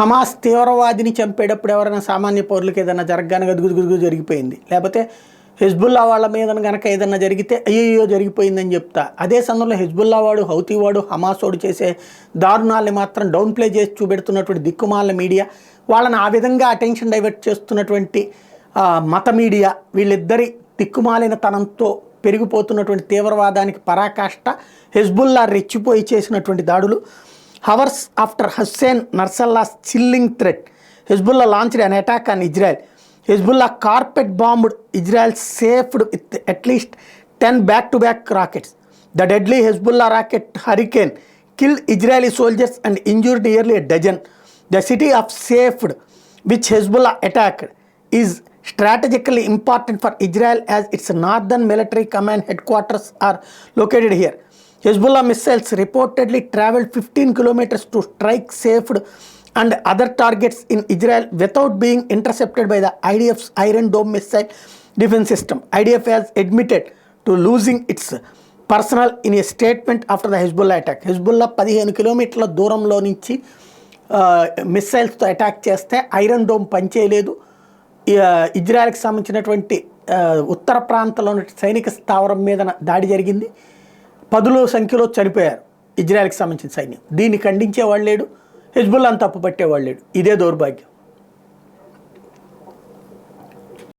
Hamas తీవ్రవాదిని చంపేటప్పుడు ఎవరైనా సామాన్య పౌరులకు ఏదైనా జరగగానే గదుగుదుగుదుగు జరిగిపోయింది, లేకపోతే హెజ్బుల్లా వాళ్ళ మీద కనుక ఏదైనా జరిగితే అయ్యో జరిగిపోయిందని చెప్తా. అదే సందర్భంలో హెజ్బుల్లా వాడు, హౌతీ వాడు, హమాస్ వాడు చేసే దారుణాలని మాత్రం డౌన్ ప్లే చేసి చూపెడుతున్నటువంటి దిక్కుమాల మీడియా, వాళ్ళని ఆ విధంగా అటెన్షన్ డైవర్ట్ చేస్తున్నటువంటి మత మీడియా, వీళ్ళిద్దరి దిక్కుమాలిన తనంతో పెరిగిపోతున్నటువంటి తీవ్రవాదానికి పరాకాష్ట హెజ్బుల్లా రెచ్చిపోయి చేసినటువంటి దాడులు. Hours after Hussein Nasrallah's chilling threat, Hezbollah launched an attack on Israel. Hezbollah carpet bombed Israel saved with at least 10 back-to-back rockets. The deadly Hezbollah rocket hurricane killed Israeli soldiers and injured nearly a dozen. The city of Safed, which Hezbollah attacked, is strategically important for Israel as its northern military command headquarters are located here. Hezbollah missiles reportedly traveled 15 kilometers to strike Safed and other targets in Israel without being intercepted by the IDF's Iron Dome missile defense system. IDF has admitted to losing its personnel in a statement after the Hezbollah attack. Hezbollah 15 కిలోమీటర్ల దూరంలో నుంచి మిస్సైల్స్తో attack చేస్తే iron dome పనిచేయలేదు. ఇజ్రాయెల్కి సంబంధించినటువంటి ఉత్తర ప్రాంతంలో సైనిక స్థావరం మీద దాడి జరిగింది. 10 సంఖ్యలో చనిపోయారు ఇజ్రాయెల్కి సంబంధించిన సైన్యం. దీన్ని ఖండించేవాళ్ళు లేడు, హెజ్బుల్లాను తప్పు పట్టేవాళ్ళు లేడు. ఇదే దౌర్భాగ్యం.